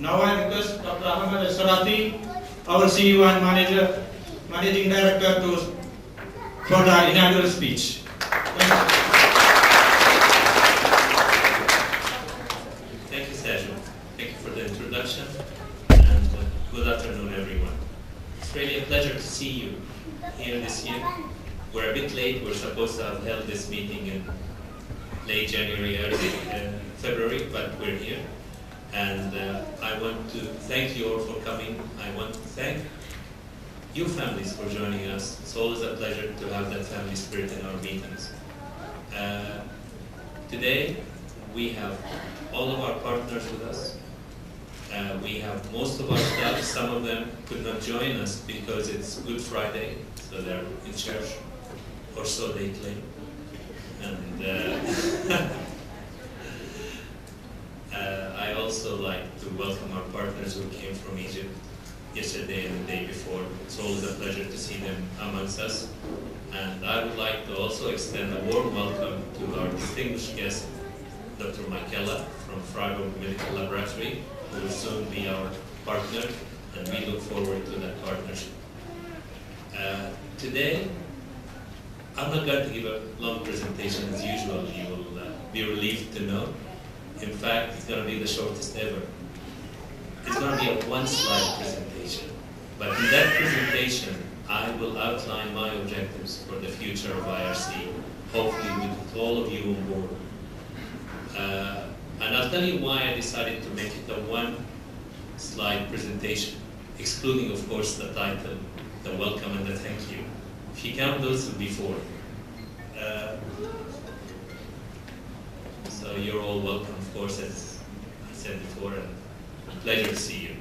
Now I request Dr. Ahmed Elserafi, our CEO and Managing Director, for the inaugural speech. Thank you, Sergio. Thank you for the introduction, and good afternoon, everyone. It's really a pleasure to see you here this year. We're a bit late. We're supposed to have held this meeting in late January, early February, but we're here. And I want to thank you all for coming. I want to thank you families for joining us. It's always a pleasure to have that family spirit in our meetings. Today, we have all of our partners with us. We have most of our staff. Some of them could not join us because it's Good Friday, so they're in church, or so they claim. And I also like to welcome our partners who came from Egypt yesterday and the day before. It's always a pleasure to see them amongst us. And I would like to also extend a warm welcome to our distinguished guest, Dr. Michaela from Freiburg Medical Laboratory, who will soon be our partner, and we look forward to that partnership. Today, I'm not going to give a long presentation as usual. You will be relieved to know. In fact, it's going to be the shortest ever. It's going to be a one-slide presentation. But in that presentation, I will outline my objectives for the future of IRC, hopefully with all of you on board. And I'll tell you why I decided to make it a one-slide presentation, excluding, of course, the title, the welcome and the thank you. If you count those, it'll be 4. So you're all welcome, of course, as I said before, and a pleasure to see you.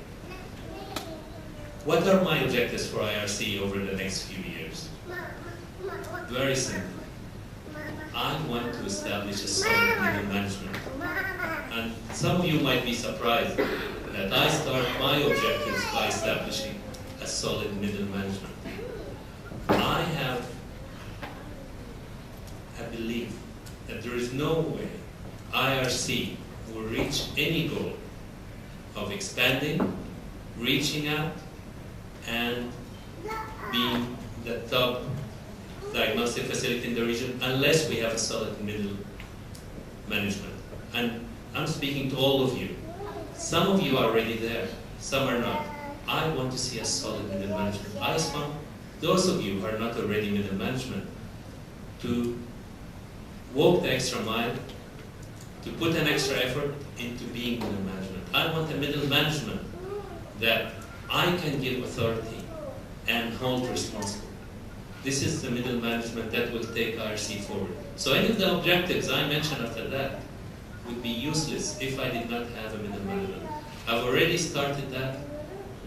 What are my objectives for IRC over the next few years? Very simple. I want to establish a solid middle management. And some of you might be surprised that I start my objectives by establishing a solid middle management. I have a belief that there is no way IRC will reach any goal of expanding, reaching out, and being the top diagnostic facility in the region unless we have a solid middle management. And I'm speaking to all of you. Some of you are already there, some are not. I want to see a solid middle management. I want those of you who are not already middle management to walk the extra mile, to put an extra effort into being middle management. I want a middle management that I can give authority and hold responsible. This is the middle management that will take IRC forward. So any of the objectives I mentioned after that would be useless if I did not have a middle management. I've already started that.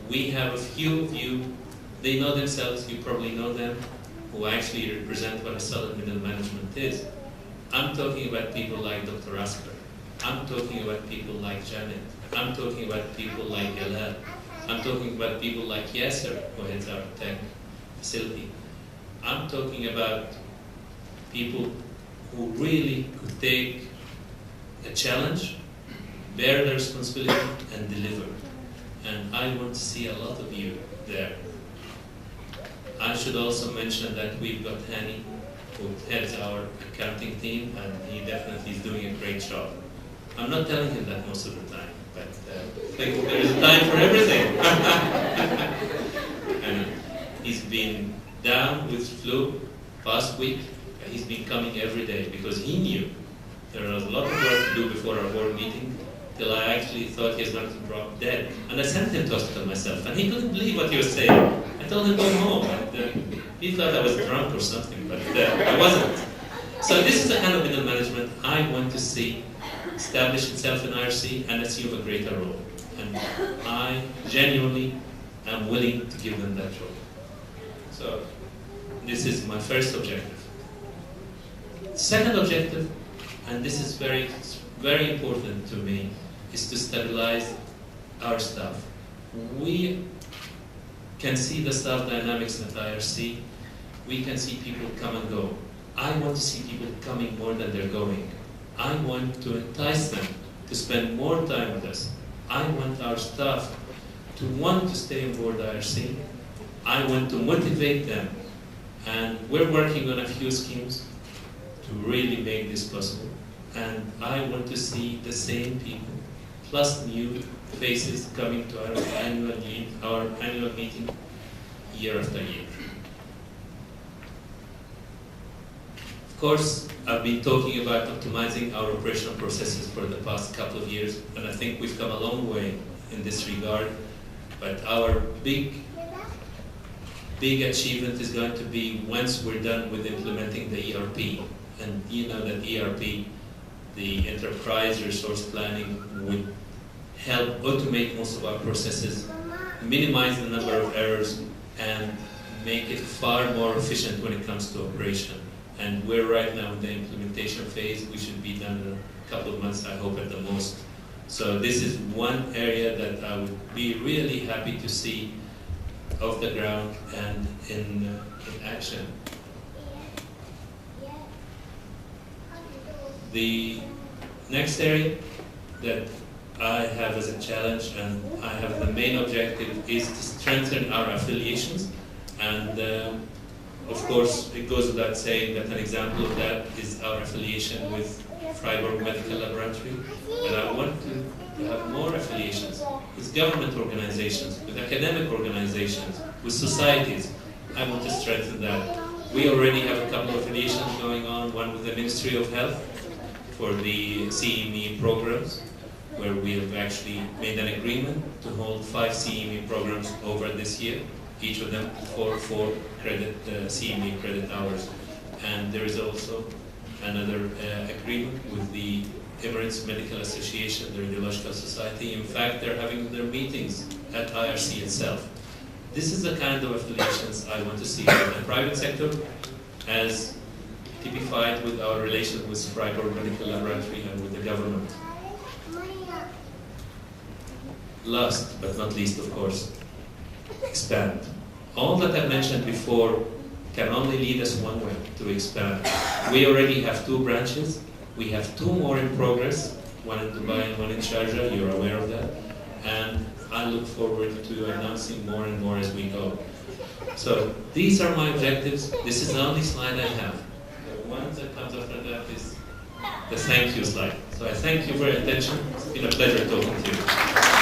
We have a few of you, they know themselves, you probably know them, who actually represent what a solid middle management is. I'm talking about people like Dr. Asper. I'm talking about people like Janet. I'm talking about people like Elad. I'm talking about people like Yasser, who heads our tech facility. I'm talking about people who really could take a challenge, bear the responsibility, and deliver. And I want to see a lot of you there. I should also mention that we've got Hani, who heads our accounting team, and he definitely is doing a great job. I'm not telling him that most of the time, but I think there is time for everything. And he's been down with flu past week, but he's been coming every day because he knew there was a lot of work to do before our board meeting, till I actually thought he was going to drop dead. And I sent him to hospital myself, and he couldn't believe what he was saying. I told him to go home, and he thought I was drunk or something, but I wasn't. So this is the kind of middle management I want to see establish itself in IRC and assume a greater role. And I genuinely am willing to give them that role. So this is my first objective. Second objective, and this is very, very important to me, is to stabilize our staff. We can see the staff dynamics at IRC. We can see people come and go. I want to see people coming more than they're going. I want to entice them to spend more time with us. I want our staff to want to stay on board IRC. I want to motivate them. And we're working on a few schemes to really make this possible. And I want to see the same people, plus new faces coming to our annual meeting year after year. Of course, I've been talking about optimizing our operational processes for the past couple of years, and I think we've come a long way in this regard. But our big achievement is going to be once we're done with implementing the ERP. And you know that ERP, the enterprise resource planning, would help automate most of our processes, minimize the number of errors, and make it far more efficient when it comes to operation. And we're right now in the implementation phase. We should be done in a couple of months, I hope, at the most. So this is one area that I would be really happy to see off the ground and in action. The next area that I have as a challenge, and I have the main objective, is to strengthen our affiliations. And of course, it goes without saying that an example of that is our affiliation with Freiburg Medical Laboratory. But I want to have more affiliations with government organizations, with academic organizations, with societies. I want to strengthen that. We already have a couple of affiliations going on, one with the Ministry of Health for the CME programs, where we have actually made an agreement to hold 5 CME programs over this year, each of them for 4 CME credit hours. And there is also another agreement with the Emirates Medical Association, the Radiological Society. In fact, they're having their meetings at IRC itself. This is the kind of affiliations I want to see in the private sector, as typified with our relation with Freiburg Medical Laboratory and with the government. Last but not least, of course, expand. All that I mentioned before can only lead us one way, to expand. We already have 2 branches. We have 2 more in progress, one in Dubai and one in Sharjah. You're aware of that. And I look forward to announcing more and more as we go. So these are my objectives. This is the only slide I have. The one that comes after that is the thank you slide. So I thank you for your attention. It's been a pleasure talking to you.